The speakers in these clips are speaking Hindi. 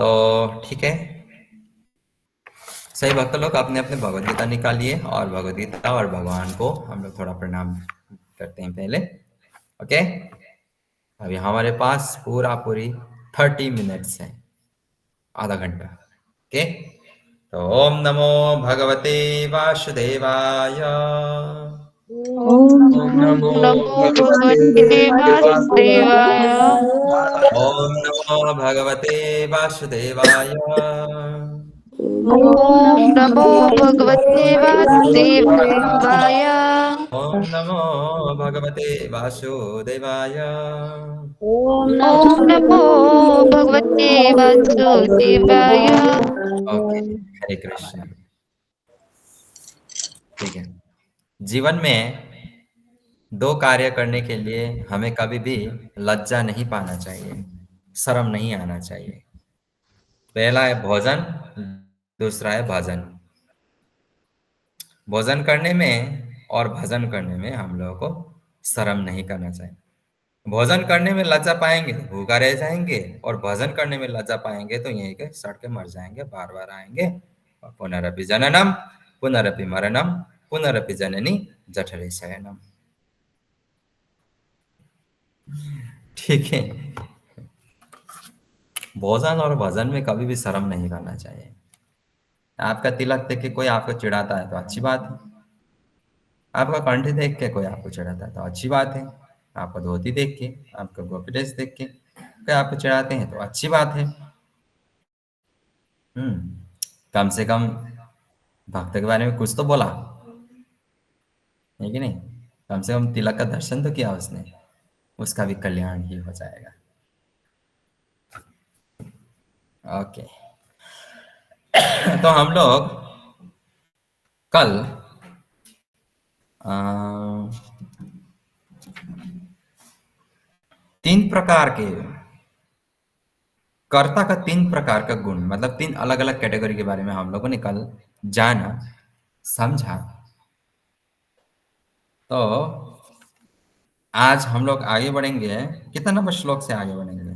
तो ठीक है, सही भक्त लोग अपने अपने भगवत गीता निकालिए और भगवत गीता और भगवान को हम लोग थोड़ा प्रणाम करते हैं पहले। ओके, अभी हमारे पास पूरी 30 मिनट्स है, आधा घंटा। ओके, तो ओम नमो भगवते वासुदेवाय। ओम ओम नमो नमो भगवते भगवते वासुदेवाय। वासुदेवाय। ओम नमो भगवते वासुदेवाय। ओम ओम नमो नमो भगवते वासुदेवाय। ओम नमो भगवते वासुदेवाय। ओम ओम नमो नमो भगवते वासुदेवाय। ओके, हरे कृष्ण। ठीक है, जीवन में दो कार्य करने के लिए हमें कभी भी लज्जा नहीं पाना चाहिए, शर्म नहीं आना चाहिए। पहला है भोजन, दूसरा है भजन। भोजन करने में और भजन करने में हम लोगों को शर्म नहीं करना चाहिए। भोजन करने में लज्जा पाएंगे तो भूखा रह जाएंगे, और भजन करने में लज्जा पाएंगे तो यहीं के सड़ के मर जाएंगे, बार बार आएंगे। और पुनरपि जननम पुनरपि मरणम पुनरपि जननी जठरे शयनम। ठीक है, भोजन और भजन में कभी भी शर्म नहीं करना चाहिए। आपका तिलक देख के कोई आपको चिढ़ाता है तो अच्छी बात है, आपका कंठी देख के कोई आपको चिढ़ाता है तो अच्छी बात है, आपका धोती देख के, आपका गोपी ड्रेस देख के कोई आपको चिढ़ाते हैं तो अच्छी बात है। कम से कम भक्त के बारे में कुछ तो बोला है कि नहीं? कम से कम तिलक का दर्शन तो किया उसने, उसका भी कल्याण ही हो जाएगा। ओके, तो हम लोग कल अ, 3 प्रकार के कर्ता का 3 प्रकार का गुण, मतलब 3 अलग-अलग कैटेगरी के बारे में हम लोगों ने कल जाना, समझा। तो आज हम लोग आगे बढ़ेंगे, कितना नंबर श्लोक से आगे बढ़ेंगे?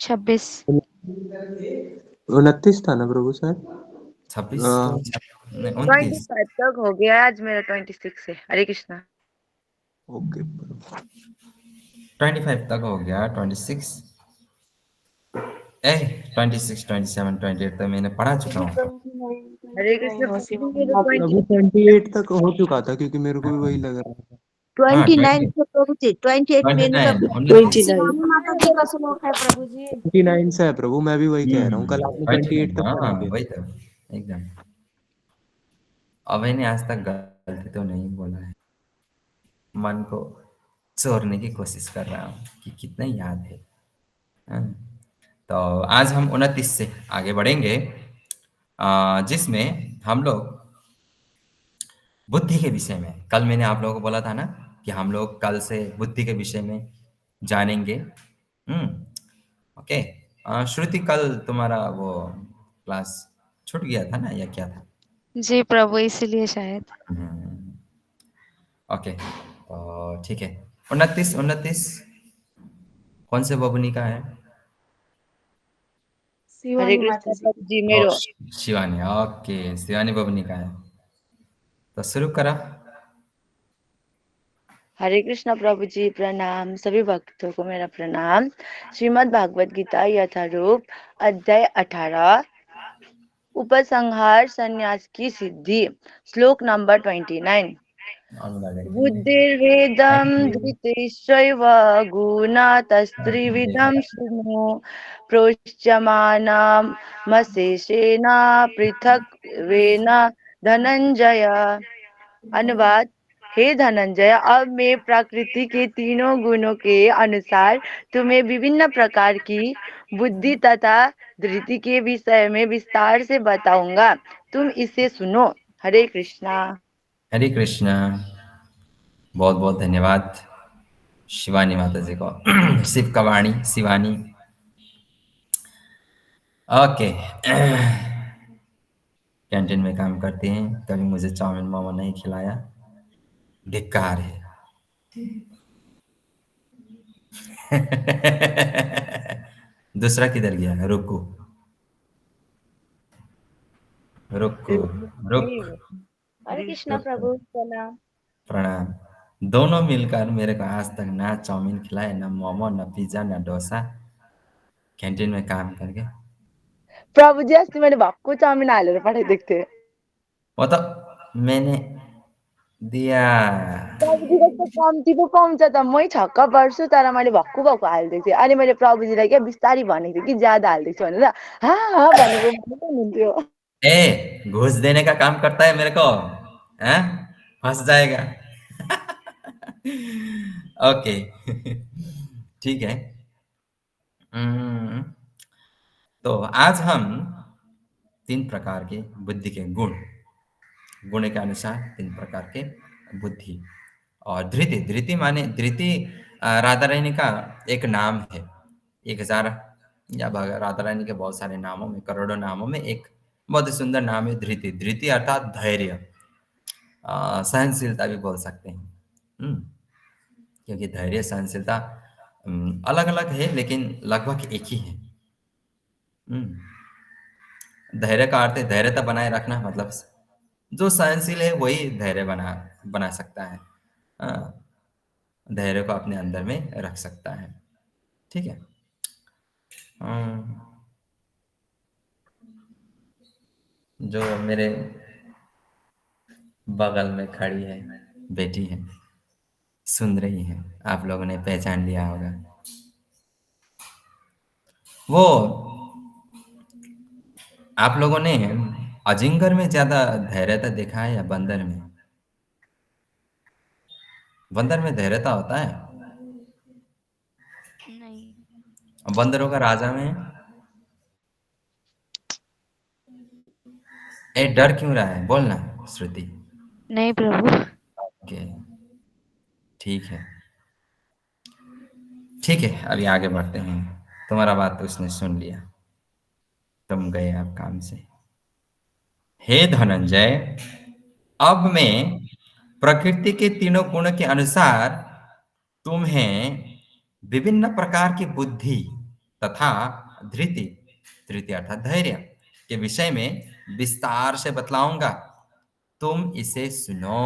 26। 29 था ना प्रभु सर? 26 तो 29। 25 तक हो गया, आज मेरा 26 है। हरे कृष्णा। ओके 25 तक हो गया, 26 ए 26, 27, 28 तो मैंने पढ़ा चुका हूँ। हरे कृष्ण। मेरा प्रभु 26 28 तक हो चुका था क्योंकि मेरे को भी वही लग रहा था। हाँ 29 20, से प्रभु जी 28 में इनका 29, 29 माता जी का श्लोक है प्रभु जी। 29 से है प्रभु, मैं भी वही कह रहा हूँ, कल आपने 28 29, तक पढ़ा हाँ दिया। वही तो, एकदम। अब मैंने आज तक गलती तो नहीं बोला है, मन को चोरने की कोशिश कर रहा हूँ कि कितना याद है। हाँ? तो आज हम 29 से आगे बढ़ेंगे, जिसमें हम लोग बुद्धि के विषय में, कल मैंने आप लोगों को बोला था ना कि हम लोग कल से बुद्धि के विषय में जानेंगे। ओके, श्रुति कल तुम्हारा वो क्लास छूट गया था ना, या क्या था? जी प्रभु, इसीलिए शायद। हम्म, ओके, तो ठीक है। 29 कौन से बबुनी का है? हरे शिवानी माता कृष्ण जी। प्रभु जी ओ, मेरो। शिवानी, ओके, शिवानी बबुनी का है। तो शुरू करा। हरे कृष्ण प्रभु जी, प्रणाम सभी भक्तों को मेरा प्रणाम। श्रीमद् भागवत गीता यथारूप अध्याय 18 उपसंहार संन्यास की सिद्धि, श्लोक नंबर 29। बुद्धिर्वेदं धृतिश्चैव गुणातस्त्रिविधं शृणु प्रोच्यमानमशेषेण पृथक्त्वेन धनंजय। अनुवाद। हे धनंजय, अब मैं प्रकृति के तीनों गुणों के अनुसार तुम्हें विभिन्न प्रकार की बुद्धि तथा धृति के विषय में विस्तार से बताऊंगा, तुम इसे सुनो। हरे कृष्णा। हरे कृष्णा। बहुत बहुत धन्यवाद शिवानी माता जी को। शिव का वाणी शिवानी। ओके, कैंटीन में काम करते हैं, कभी मुझे चाउमीन मोमो नहीं खिलाया, धिक्कार है। दूसरा किधर गया? रुकू, रुकू, रुक, हरे कृष्णा रुक। प्रभु प्रणाम। प्रणाम। दोनों मिलकर मेरे को आज तक ना चाउमीन खिलाए, ना मोमो, ना पिज्जा, ना डोसा, कैंटीन में काम करके। प्रभु जी अस्ति मैले भक्कु चाउमिन हालेर पठाइदिएको थिएँ। वो तो मैंने दिया। प्रभुजीले त कम्ती पो पाउँछ त, मै छक्क पर्छु, तर मैले भक्कु भक्कु हालिदिएको थिएँ। अनि मैले प्रभुजीलाई क्या बिस्तारी भनेको थिएँ कि ज्यादा हालिदिएको छु भनेर, हाँ भनेको हुनुहुन्थ्यो। ए, घूस देने का काम करता है मेरे को, हैं? फंस जाएगा। ओके। ठीक है। तो आज हम 3 प्रकार के बुद्धि के गुण के अनुसार 3 प्रकार के बुद्धि और धृति। धृति माने धृति राधा रानी का एक नाम है। 1000 या राधा रानी के बहुत सारे नामों में, करोड़ों नामों में एक बहुत ही सुंदर नाम है धृति। धृति अर्थात धैर्य, सहनशीलता भी बोल सकते हैं। क्योंकि धैर्य सहनशीलता अलग-अलग है, लेकिन लगभग एक ही है। धैर्य का अर्थ है धैर्यता बनाए रखना, मतलब जो सहनशील है वही धैर्य बना सकता है। धैर्य को अपने अंदर में रख सकता है। ठीक है। जो मेरे बगल में खड़ी है बेटी है, सुन रही है, आप लोगों ने पहचान लिया होगा। वो आप लोगों ने अजिंगर में ज्यादा धैर्यता देखा है या बंदर में? बंदर में धैर्यता होता है? नहीं। बंदरों का राजा में? ए, डर क्यों रहा है? बोलना श्रुति। नहीं प्रभु। ओके, ठीक है, ठीक है। अभी आगे बढ़ते हैं। तुम्हारा बात तो उसने सुन लिया, तुम गए अब काम से। हे धनंजय, अब मैं प्रकृति के तीनों गुण के अनुसार तुम्हें विभिन्न प्रकार की बुद्धि तथा धृति, धृति अर्थात धैर्य के विषय में विस्तार से बतलाऊंगा। तुम इसे सुनो।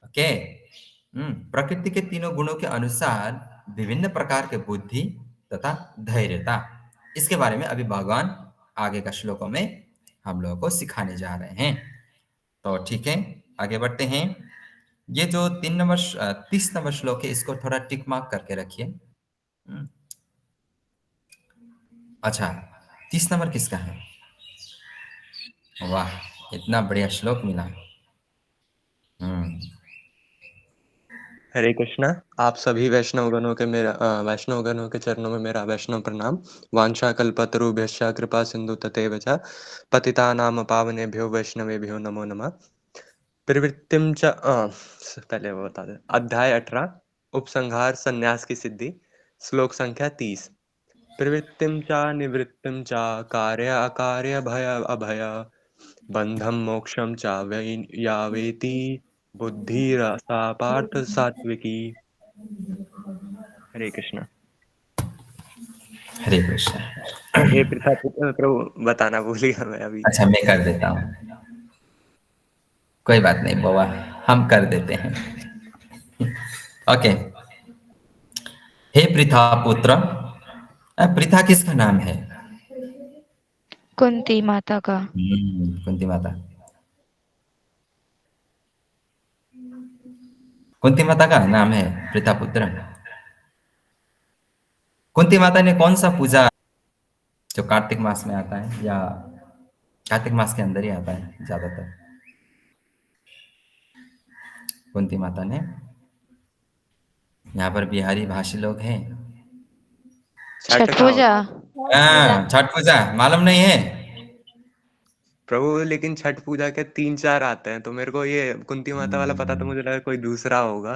ओके। प्रकृति के तीनों गुणों के अनुसार विभिन्न प्रकार के बुद्धि तथा धैर्यता, इसके बारे में अभी भगवान आगे का श्लोकों में हम लोगों को सिखाने जा रहे हैं। तो ठीक है, आगे बढ़ते हैं। ये जो 30 नंबर श्लोक है, इसको थोड़ा टिक मार्क करके रखिए। अच्छा, 30 नंबर किसका है? वाह, इतना बढ़िया श्लोक मिला। हरे कृष्णा। आप सभी वैष्णव गणों के चरणों में मेरा वैष्णव प्रणाम। वांछा कल्पतरुभ्यश्च कृपा सिंधु तथैव च पतितानां पावनेभ्यो वैष्णवेभ्यो नमो नमः। प्रवृत्तिम च पहले वो बता दे। अध्याय 18 उपसंहार संन्यास की सिद्धि, श्लोक संख्या 30। प्रवृत्तिम च निवृत्तिम च कार्य अकार्य भय अभय बंधम मोक्षम च यावेति बुद्धिरसा पार्थ सात्विकी। हरे कृष्णा। हरे कृष्ण। हे प्रभु बताना भूलिएगा मैं अभी। अच्छा, मैं कर देता हूँ, कोई बात नहीं बाबा, हम कर देते हैं। ओके। हे पृथा पुत्र, पृथा किसका नाम है? कुंती माता का। कुंती माता। कुंती माता का नाम है पृथा पुत्र। कुंती माता ने कौन सा पूजा जो कार्तिक मास में आता है या कार्तिक मास के अंदर ही आता है ज्यादातर? कुंती माता ने, यहाँ पर बिहारी भाषी लोग हैं। छठ पूजा। छठ पूजा मालूम नहीं है प्रभु, लेकिन छठ पूजा के 3-4 आते हैं, तो मेरे को ये कुंती माता वाला पता, तो मुझे लगा कोई दूसरा होगा,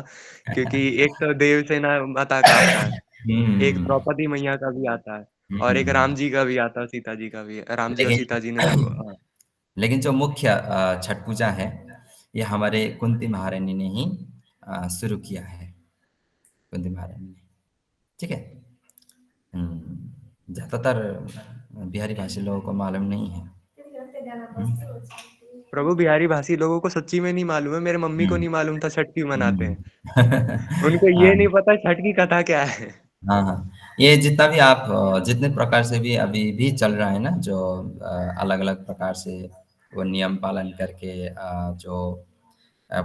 क्योंकि एक तो देवसेना माता का आता है, एक द्रौपदी मैया का भी आता है, और एक राम जी का भी आता है, सीता जी का भी। राम जी और सीता जी ने जो लेकिन जो मुख्य छठ पूजा है, ये हमारे कुंती महारानी ने ही शुरू किया है। कुंती महारानी ने, ठीक है। ज़्यादातर बिहारी भाषी लोगों को मालूम नहीं है। प्रभु बिहारी भाषी लोगों को सच्ची में नहीं मालूम है। मेरे मम्मी को नहीं मालूम था छठ क्यों मनाते हुँ। हैं। उनको ये हाँ, नहीं पता छठ की कथा क्या है। हाँ, हाँ। ये जितना भी आप जितने प्रकार से भी अभी भी चल रहा है ना, जो अलग-अलग प्रकार से वो नियम पालन करके जो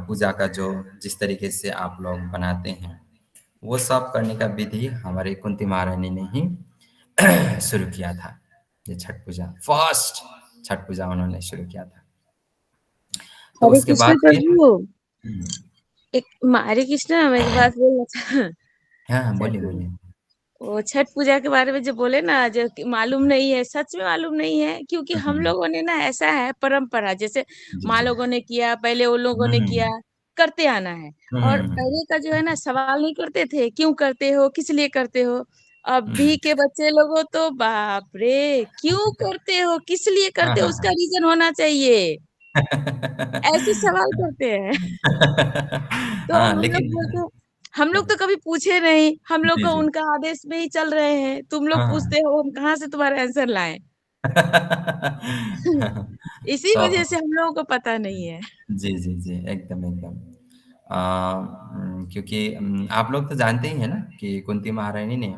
पूजा का जो जिस तरीके से आप लोग बनाते हैं, वो सब करने का विधि हमारी कुंती महारानी ने ही शुरू किया था। ये छठ पूजा, फर्स्ट छठ पूजा उन्होंने शुरू किया था। तो हरे उसके कृष्ण बाद फिर प्रभु, हुँ, हरे कृष्ण, मैं एक बात बोलना चाह हाँ, हाँ, बोलिए, चाहती हूँ। बोलिए। वो छठ पूजा के बारे में जो बोले ना, जो कि मालूम नहीं है, सच में मालूम नहीं है, क्योंकि हुँ, हम हुँ। लोगों ने ना, ऐसा है परंपरा, जैसे जी, माँ जी। लोगों ने किया, पहले वो लोगों हुँ, ने किया, हुँ। करते आना है। हुँ, और हुँ, हुँ। पहले का जो है ना, सवाल नहीं करते थे, क्यों करते हो, किस लिए करते हो? अभी हुँ। के बच्चे लोगों तो बाप रे! क्यों करते हो, किस लिए हाँ, करते हो, हाँ, उसका हाँ। रीज़न होना चाहिए। ऐसे सवाल करते हैं। तो हाँ, हम लोग लेकिन बोलते हैं, हम लोग तो कभी पूछे नहीं, हम लोग जी, को जी। उनका आदेश में ही चल रहे हैं, तुम लोग हाँ, हाँ। पूछते हो, हम कहाँ से तुम्हारा आंसर लाएँ? इसी तो वजह से हम लोगों को पता नहीं है। जी, जी, जी। एकदम, एकदम। क्योंकि आप लोग तो जानते ही हैं ना कि कुंती महारानी ने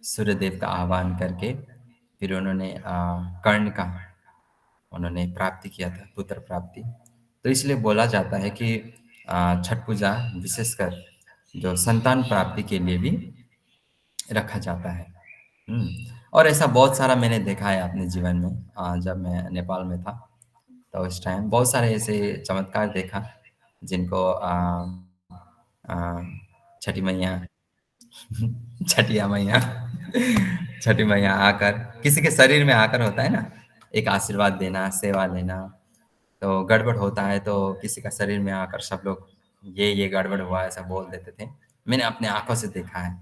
सूर्यदेव का आह्वान करके फिर उन्होंने कर्ण का उन्होंने प्राप्ति किया था, पुत्र प्राप्ति। तो इसलिए बोला जाता है कि छठ पूजा विशेषकर जो संतान प्राप्ति के लिए भी रखा जाता है। हुँ, और ऐसा बहुत सारा मैंने देखा है अपने जीवन में जब मैं नेपाल में था, तो उस टाइम बहुत सारे ऐसे चमत्कार देखा जिनको अ, छठी मैया छठिया मैया छठी मैया आकर किसी के शरीर में आकर होता है ना, एक आशीर्वाद देना, सेवा लेना। तो गड़बड़ होता है तो किसी का शरीर में आकर सब लोग ये गड़बड़ हुआ ऐसा बोल देते थे। मैंने अपने आँखों से देखा है।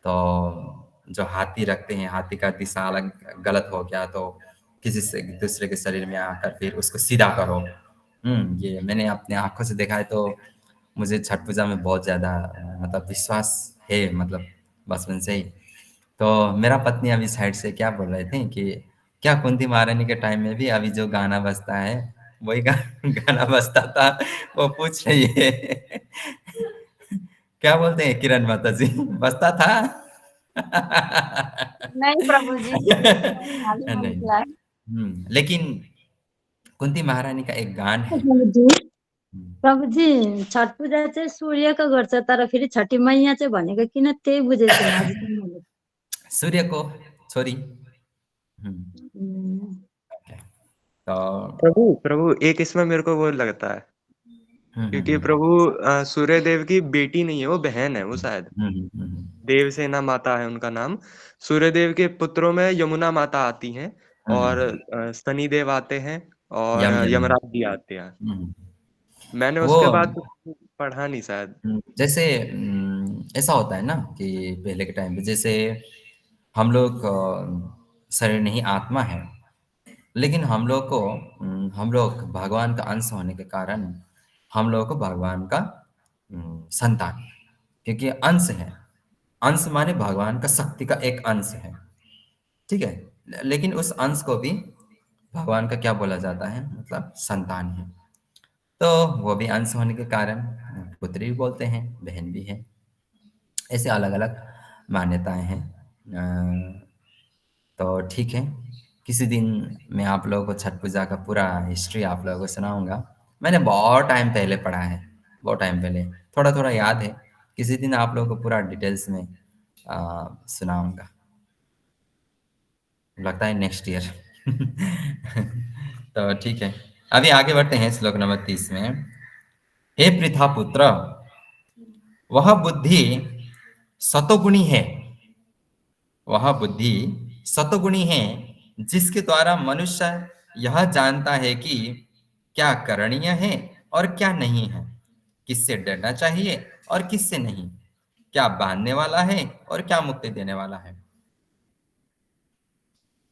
तो जो हाथी रखते हैं, हाथी का दिशा अलग गलत हो गया तो किसी से दूसरे के शरीर में आकर फिर उसको सीधा करो। ये मैंने अपने आँखों से देखा है तो मुझे छठ पूजा में बहुत ज़्यादा मतलब विश्वास है मतलब बचपन से ही। तो मेरा पत्नी अभी साइड से क्या बोल रहे थे कि क्या कुंती महारानी के टाइम में भी अभी जो गाना बजता है, वही गाना बजता था, वो पूछ रही है। क्या बोलते हैं किरण माता जी, बजता था? नहीं प्रभु जी, नहीं मालूम नहीं। हमको। लेकिन कुंती महारानी का एक गान है। प्रभुजी हुँ, प्रभुजी छठ पूजा चाहिँ सूर्यको गर्छ तर फेरि छठी मैया चाहिँ भनेको किन त्यही बुझेको छैन अझसम्म मैले। सूर्य को छोरी। हुँ, उम्, ओके। तो प्रभु प्रभु एक इसमें मेरे को वो लगता है, हुँ, हुँ, क्योंकि हुँ। प्रभु सूर्यदेव की बेटी नहीं है, वो बहन है वो शायद। हुँ, हुँ, हुँ, हुँ। देवसेना माता है उनका नाम। सूर्यदेव के पुत्रों में यमुना माता आती हैं हुँ, और हुँ। शनिदेव आते हैं और यम। यमराज भी आते हैं। हुँ। मैंने वो उसके बाद कुछ पढ़ा नहीं शायद। जैसे ऐसा होता है ना कि पहले के टाइम पे जैसे हम लोग शरीर नहीं आत्मा है, लेकिन हम लोग भगवान का अंश होने के कारण हम लोगों को भगवान का संतान क्योंकि अंश है। अंश माने भगवान का शक्ति का एक अंश है, ठीक है? लेकिन उस अंश को भी भगवान का क्या बोला जाता है मतलब संतान है। तो वो भी अंश होने के कारण पुत्री भी बोलते हैं, बहन भी है। ऐसे अलग-अलग मान्यताएँ हैं। तो ठीक है, किसी दिन मैं आप लोगों को छठ पूजा का पूरा हिस्ट्री आप लोगों को सुनाऊँगा। मैंने बहुत टाइम पहले पढ़ा है, बहुत टाइम पहले, थोड़ा-थोड़ा याद है। किसी दिन आप लोगों को पूरा डिटेल्स में सुनाऊँगा। लगता है नेक्स्ट ईयर। तो ठीक है, अभी आगे बढ़ते हैं श्लोक नंबर 30 में। हे पृथा पुत्र, वह बुद्धि सतोगुणी है वह बुद्धि सतोगुणी है जिसके द्वारा मनुष्य यह जानता है कि क्या करणीय है और क्या नहीं है, किससे डरना चाहिए और किससे नहीं, क्या बांधने वाला है और क्या मुक्ति देने वाला है।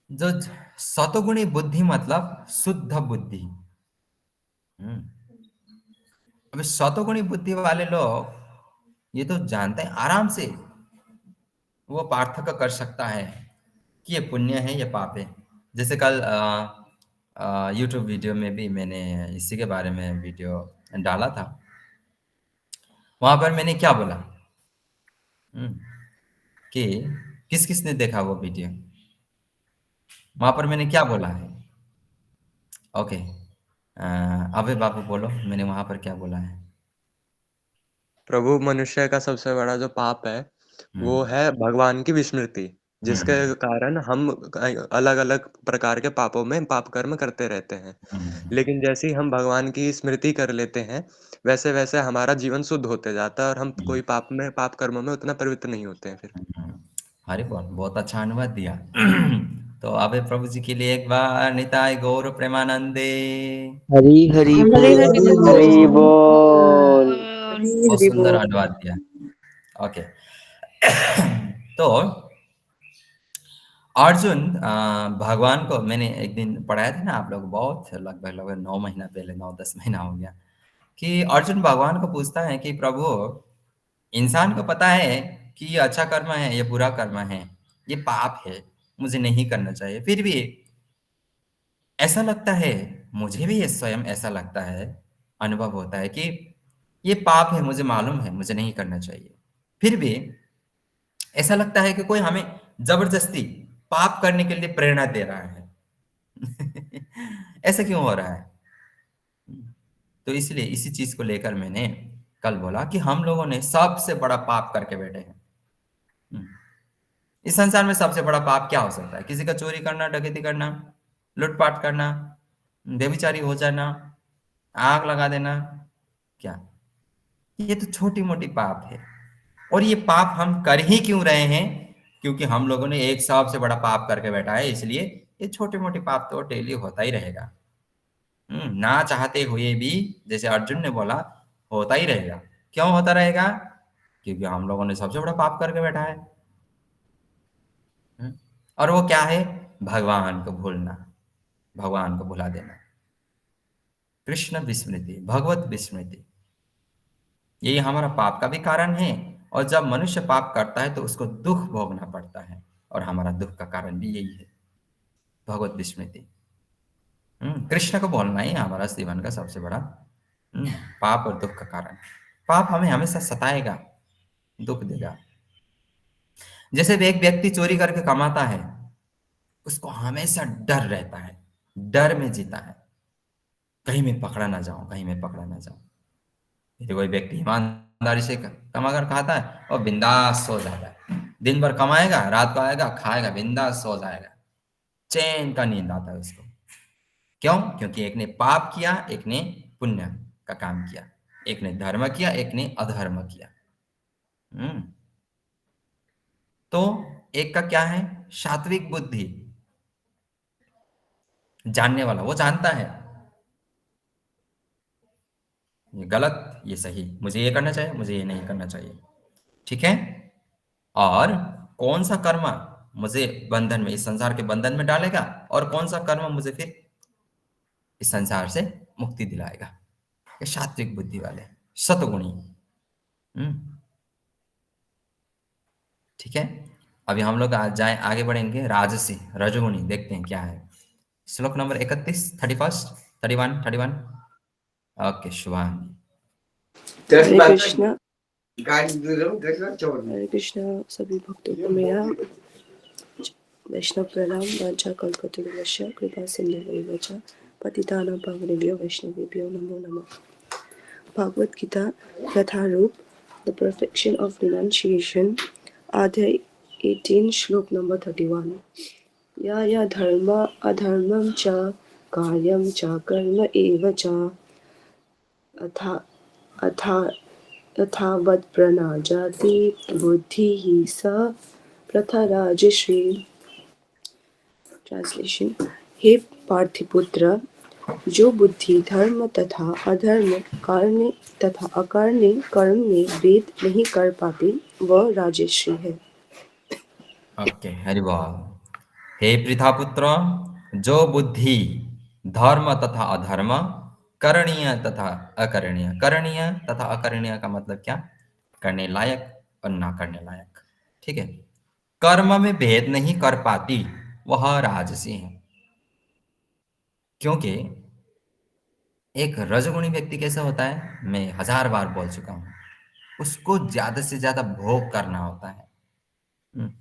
जो सतोगुणी बुद्धि मतलब शुद्ध बुद्धि। हम्म, अब सतोगुणी बुद्धि वाले लोग ये तो जानते हैं आराम से वो पार्थक्य कर सकता है कि ये पुण्य है या पाप है। जैसे कल यूट्यूब वीडियो में भी मैंने इसी के बारे में वीडियो डाला था। वहाँ पर मैंने क्या बोला कि किस-किस ने देखा वो वीडियो? वहाँ पर मैंने क्या बोला है? ओके अभय बाबू बोलो मैंने वहाँ पर क्या बोला है? प्रभु, मनुष्य का सबसे बड़ा जो पाप है वो हुँ, है भगवान की विस्मृति, जिसके हुँ, कारण हम अलग-अलग प्रकार के पापों में पाप कर्म करते रहते हैं। हुँ, लेकिन जैसे ही हम भगवान की स्मृति कर लेते हैं, वैसे-वैसे हमारा जीवन शुद्ध होते जाता है और हम हुँ, कोई पाप कर्मों में उतना प्रवृत्त नहीं होते हैं फिर। हुँ। अरे वाह! बहुत अच्छा अनुवाद दिया। तो अभय प्रभु जी के लिए एक बार निताय गौर प्रेमानंदे। हरी हरी हरे बोल हरि हरी बोल। बोल। बहुत सुंदर अनुवाद दिया। ओके। तो अर्जुन भगवान को मैंने एक दिन पढ़ाया था ना आप लोग बहुत लगभग 9 महीना पहले 9-10 महीना हो गया कि अर्जुन भगवान को पूछता है कि प्रभु इंसान को पता है कि ये अच्छा कर्म है, ये बुरा कर्म है, ये पाप है, मुझे नहीं करना चाहिए। फिर भी ऐसा लगता है, मुझे भी ये स्वयं ऐसा लगता है, अनुभव होता है कि ये पाप है, मुझे मालूम है, मुझे नहीं करना चाहिए। फिर भी ऐसा लगता है कि कोई हमें ज़बरदस्ती पाप करने के लिए प्रेरणा दे रहा है। ऐसा क्यों हो रहा है? तो इसलिए इसी चीज़ को लेकर मैंने कल बोला कि हम लोगों ने सबसे बड़ा पाप करके बैठे हैं। हुँ। इस संसार में सबसे बड़ा पाप क्या हो सकता है? किसी का चोरी करना, डकैती करना, लूट-पाट करना, व्यभिचारी हो जाना, आग लगा देना, क्या? ये तो छोटी-मोटी पाप है और ये पाप हम कर ही क्यों रहे हैं? क्योंकि हम लोगों ने एक सबसे बड़ा पाप करके बैठा है, इसलिए ये छोटे-मोटे पाप तो डेली होता ही रहेगा। ना चाहते हुए भी जैसे अर्जुन ने बोला, होता ही रहेगा। क्यों होता रहेगा? क्योंकि हम लोगों ने सबसे बड़ा पाप करके बैठा है। हुँ, और वो क्या है? भगवान को भूलना, भगवान को भुला देना। कृष्ण विस्मृति, भगवत विस्मृति, यही हमारा पाप का भी कारण है और जब मनुष्य पाप करता है तो उसको दुःख भोगना पड़ता है और हमारा दुःख का कारण भी यही है, भगवत विस्मृति। कृष्ण को भूलना ही हमारा जीवन का सबसे बड़ा हुँ, पाप और दुःख का कारण। पाप हमें हमेशा सताएगा, दुःख देगा। जैसे एक व्यक्ति चोरी करके कमाता है, उसको हमेशा डर रहता है, डर में जीता है। कहीं मैं पकड़ा ना जाऊँ, कहीं मैं पकड़ा ना जाऊँ। यदि कोई व्यक्ति ईमानदारी से कमा कर खाता है और बिंदास सो जाता है। दिन भर कमाएगा, रात को आएगा, खाएगा, बिंदास सो जाएगा। चैन का नींद आता है उसको। क्यों? क्योंकि एक ने पाप किया, एक ने पुण्य का काम किया। एक ने धर्म किया, एक ने अधर्म किया। हुँ। तो एक का क्या है? सात्विक बुद्धि, जानने वाला, वो जानता है, ये गलत, ये सही, मुझे ये करना चाहिए, मुझे ये नहीं करना चाहिए। ठीक है? और कौन-सा कर्म मुझे बंधन में, इस संसार के बंधन में डालेगा और कौन-सा कर्म मुझे फिर इस संसार से मुक्ति दिलाएगा। ये सात्विक बुद्धि वाले, सतगुणी। हुँ, ठीक है? अभी हम लोग आगे बढ़ेंगे राजसी, रजोगुणी देखते हैं क्या है। श्लोक नंबर 31, 31, 31, 31 ओके शुभांगी। हरे कृष्णा हरे कृष्णा सभी भक्तों को मेरा वैष्णव प्रणाम। वांछा कल्पतरुभ्यश्च कृपा सिन्धुभ्यो च पतितानां पावनेभ्यो वैष्णवेभ्यो नमो नमः। Bhagavad Gita Yatharup, the perfection of renunciation, Adhyay 18, Shlok number 31. Ya ya dharma adharmam cha karyam cha karma eva cha atha atha यथावत् प्रणाजाति बुद्धिः सा प्रथराजश्री। ट्रांसलेशन। हे पार्थिपुत्र, जो बुद्धि धर्म तथा अधर्म, कारणे तथा अकारणे कर्म में भेद नहीं कर पाती वह राजश्री है। ओके हरि बोल। हे पृथापुत्र, जो बुद्धि धर्म तथा अधर्म, करणीय तथा अकरणीय, करणीय तथा अकरणीय का मतलब क्या? करने लायक और ना करने लायक। ठीक है? कर्म में भेद नहीं कर पाती, वह राजसी है। क्योंकि एक रजोगुणी व्यक्ति कैसा होता है, मैं 1000 बार बोल चुका हूँ, उसको ज्यादा से ज्यादा भोग करना होता है। हम्म,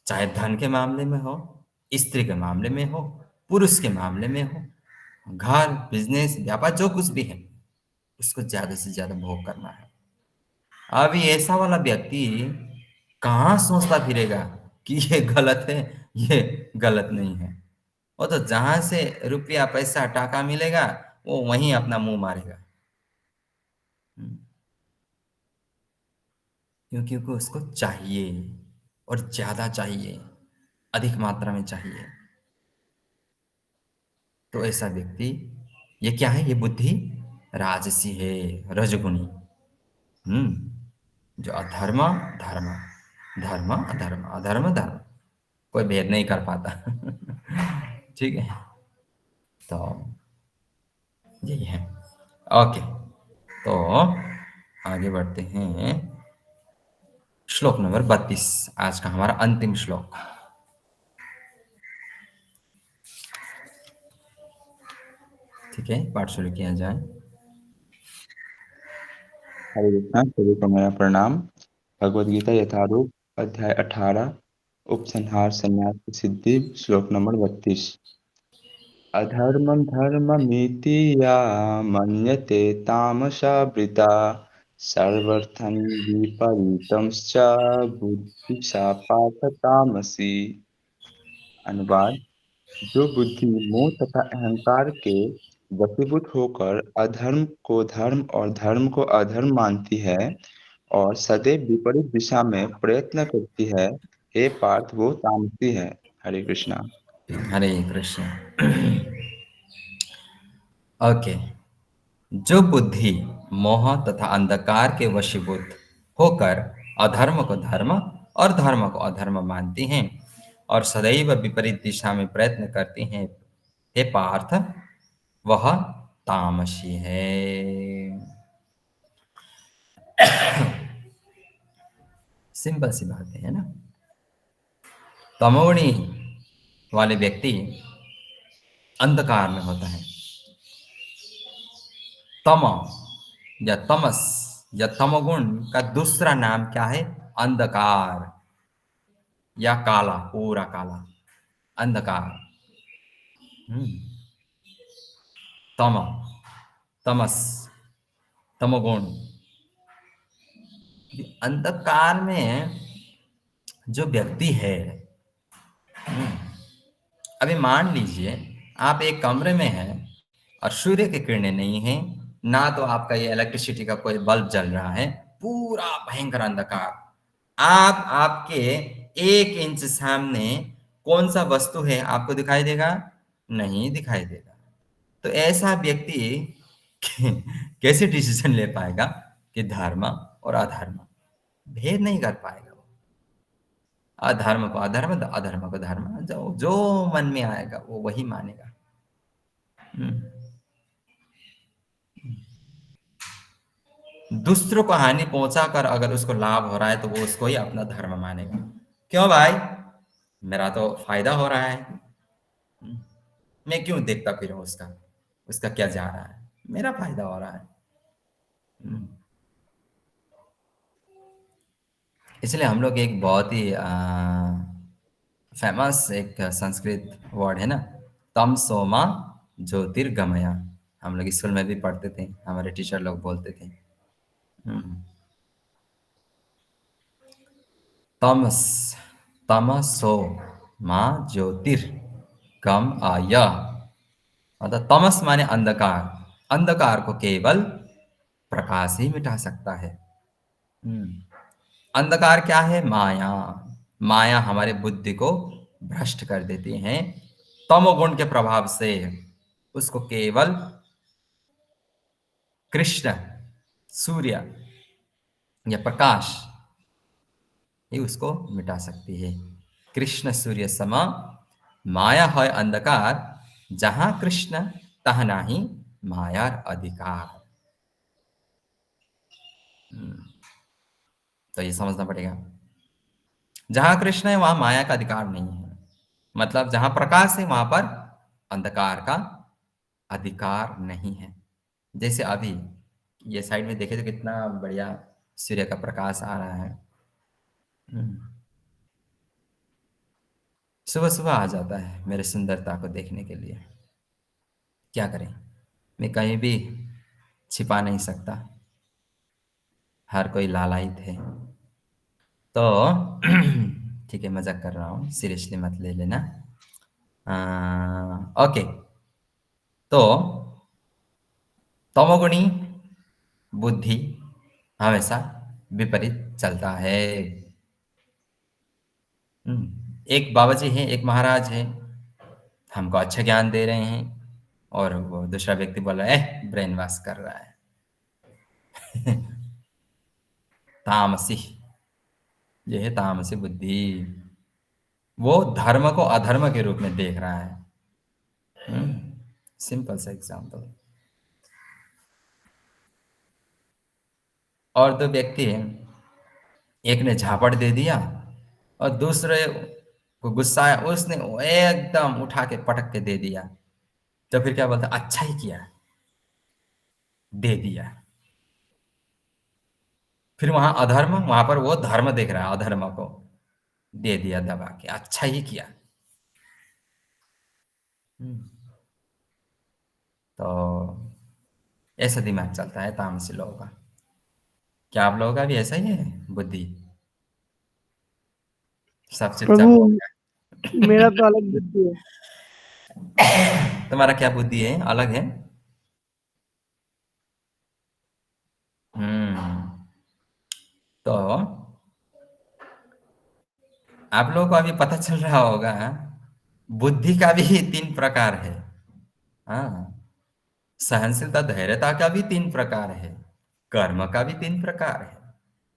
चाहे धन के मामले में हो, स्त्री के मामले में हो, पुरुष के मामले में हो, घर, बिजनेस, व्यापार, जो कुछ भी है, उसको ज्यादा से ज्यादा भोग करना है। अभी ऐसा वाला व्यक्ति कहाँ सोचता फिरेगा कि ये गलत है, ये गलत नहीं है। वो तो जहां से रुपया, पैसा, टाका मिलेगा, वो वहीं अपना मुंह मारेगा। क्योंकि उसको चाहिए, और ज्यादा चाहिए, अधिक मात्रा में चाहिए। तो ऐसा व्यक्ति, ये क्या है, ये बुद्धि राजसी है, रजगुणी। जो अधर्म धर्म, धर्म अधर्म, अधर्म धर्म, कोई भेद नहीं कर पाता। ठीक है, तो यही है। ओके, तो आगे बढ़ते हैं। श्लोक नंबर 32, आज का हमारा अंतिम श्लोक। ठीक है, पाठ शुरू किया जाए। हरे कृष्णा, सभी को मेरा प्रणाम। भगवद गीता यथारूप, अध्याय 18, उपसंहार संन्यास की सिद्धि, श्लोक नंबर 32। अधर्मं धर्ममिति या मन्यते तामसावृता, सर्वर्थं विपरीतंश्च बुद्धिशा पार्थ तामसी। अनुवाद: जो बुद्धि मोह तथा अहंकार के वशीभूत होकर अधर्म को धर्म और धर्म को अधर्म मानती है और सदैव विपरीत दिशा में प्रयत्न करती है, हे पार्थ, वो तामसी है। हरे कृष्णा। हरे कृष्ण। ओके, जो बुद्धि मोह तथा अंधकार के वशीभूत होकर अधर्म को धर्म और धर्म को अधर्म मानती हैं और सदैव विपरीत दिशा में प्रयत्न करती हैं, हे पार्थ, वह तामसी है। सिंपल सी बात है ना। तमोगुणी वाले व्यक्ति अंधकार में होता है। तम या तमस या तमोगुण का दूसरा नाम क्या है? अंधकार या काला, पूरा काला, अंधकार। तम, तमस, तमोगुण। अंधकार में जो व्यक्ति है, अभी मान लीजिए आप एक कमरे में हैं और सूर्य की किरणें नहीं है, ना तो आपका ये इलेक्ट्रिसिटी का कोई बल्ब जल रहा है, पूरा भयंकर अंधकार। आपके 1 इंच सामने कौन सा वस्तु है आपको दिखाई देगा? नहीं दिखाई देगा। तो ऐसा व्यक्ति कैसे डिसीजन ले पाएगा कि धर्म और अधर्म? भेद नहीं कर पाएगा वो। अधर्म को अधर्म, अधर्म को धर्म, जो मन में आएगा वो वही मानेगा। दूसरों को हानि पहुंचाकर अगर उसको लाभ हो रहा है तो वो उसको ही अपना धर्म मानेगा। क्यों भाई, मेरा तो फायदा हो रहा है, मैं क्यों देखता फिरूं उसका क्या जा रहा है, मेरा फायदा हो रहा है। इसलिए हम लोग एक बहुत ही फेमस एक संस्कृत वर्ड है ना, तम सोमा ज्योतिर्गमया। हम लोग स्कूल में भी पढ़ते थे, हमारे टीचर लोग बोलते थे। तमस, तमसो माँ ज्योतिर्गम आया। मतलब तमस माने अंधकार, अंधकार को केवल प्रकाश ही मिटा सकता है। अंधकार क्या है? माया। माया हमारे बुद्धि को भ्रष्ट कर देती है। तमोगुण के प्रभाव से उसको केवल कृष्ण, सूर्य या प्रकाश ही उसको मिटा सकती है। कृष्ण सूर्य सम माया है अंधकार, जहां कृष्ण तह नाही मायार अधिकार। तो ये समझना पड़ेगा। जहां कृष्ण है वहां माया का अधिकार नहीं है, मतलब जहां प्रकाश है वहां पर अंधकार का अधिकार नहीं है। जैसे अभी ये साइड में देखे तो कितना बढ़िया सूर्य का प्रकाश आ रहा है। सुबह सुबह आ जाता है मेरे सुंदरता को देखने के लिए। क्या करें, मैं कहीं भी छिपा नहीं सकता, हर कोई लालायित है। तो ठीक है, मजाक कर रहा हूँ, सीरियसली मत ले लेना। ओके, तो तमोगुणी बुद्धि हमेशा विपरीत चलता है। एक बाबा जी हैं, एक महाराज हैं, हमको अच्छा ज्ञान दे रहे हैं, और वो दूसरा व्यक्ति बोल रहा है ब्रेन वॉश कर रहा है। तामसी, ये है तामसी बुद्धि। वो धर्म को अधर्म के रूप में देख रहा है। सिंपल सा एग्जाम्पल। और दो व्यक्ति हैं, एक ने झापड़ दे दिया और दूसरे को गुस्सा आया, उसने एकदम उठा के पटक के दे दिया, तो फिर क्या बोलता, अच्छा ही किया, दे दिया। फिर वहां अधर्म, वहां पर वो धर्म देख रहा है, अधर्म को दे दिया दबा के, अच्छा ही किया। तो ऐसा दिमाग चलता है तामसी लोगों का। क्या आप लोगों का भी ऐसा ही है बुद्धि? सब चुपचाप हो प्रभु गया। मेरा तो अलग बुद्धि है। तुम्हारा क्या बुद्धि है, अलग है? तो आप लोगों को अभी पता चल रहा होगा, बुद्धि का भी 3 प्रकार है। हाँ, सहनशीलता धैर्यता का भी 3 प्रकार है, कर्म का भी 3 प्रकार है,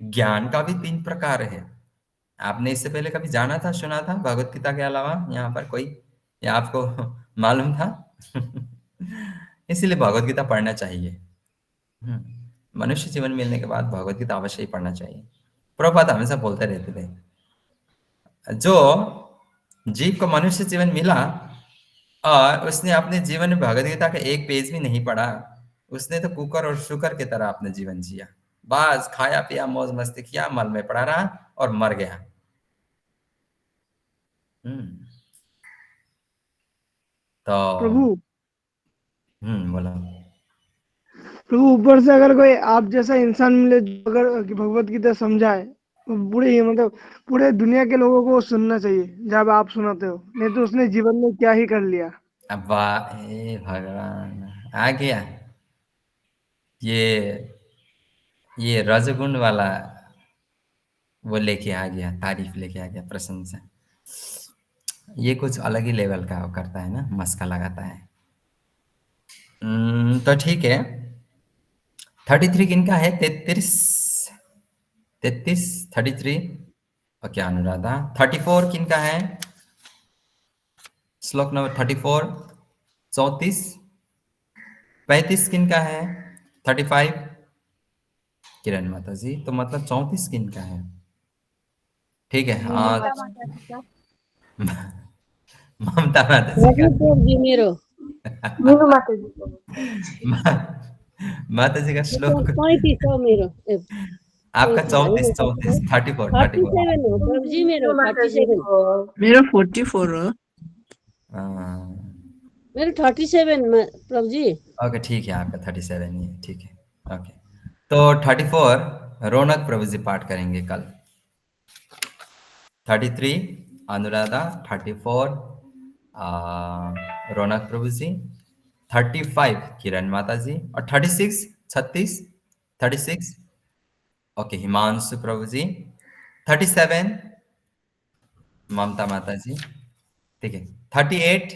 ज्ञान का भी 3 प्रकार है। आपने इससे पहले कभी जाना था, सुना था भगवत गीता के अलावा यहाँ पर कोई, या आपको मालूम था? इसीलिए भगवत गीता पढ़ना चाहिए। मनुष्य जीवन मिलने के बाद भगवत गीता अवश्य ही पढ़ना चाहिए। प्रभुपाद हमेशा बोलते रहते थे, जो जीव को मनुष्य जीवन मिला और उसने अपने जीवन में भगवत गीता का 1 पेज भी नहीं पढ़ा, उसने तो कुकर और शुकर की तरह अपना जीवन जिया। बस खाया पिया मौज मस्ती किया, मल में पड़ा रहा और मर गया। तो प्रभु बोलो। प्रभु ऊपर से अगर कोई आप जैसा इंसान मिले जो अगर भगवत गीता समझाए, तो पूरे मतलब पूरे दुनिया के लोगों को सुनना चाहिए जब आप सुनाते हो, नहीं तो उसने जीवन में क्या ही कर लिया। अब हे भगवान, आ गया ये रजगुण वाला, वो लेके आ गया, तारीफ लेके आ गया, प्रशंसा। ये कुछ अलग ही लेवल का वो करता है ना, मस्का लगाता है। तो ठीक है, 33 किनका है? 33 33 ओके अनुराधा। 34 किनका है? श्लोक नंबर 34 34। 35 किनका है? 35 किरण माता जी। तो मतलब 34 किनका है? ठीक है, ममता माता जी का। माता जी का श्लोक आपका 34 34 मेरा 44 है। मेरे 37 प्रभु जी। ओके ठीक है, आपका 37 ही है, ठीक है। ओके, तो 34 रौनक प्रभु जी पाठ करेंगे कल। 33 अनुराधा, 34 रौनक प्रभु जी, 35 किरण माता जी, और 36 ओके हिमांशु प्रभु जी, 37 ममता माता जी, ठीक है। 38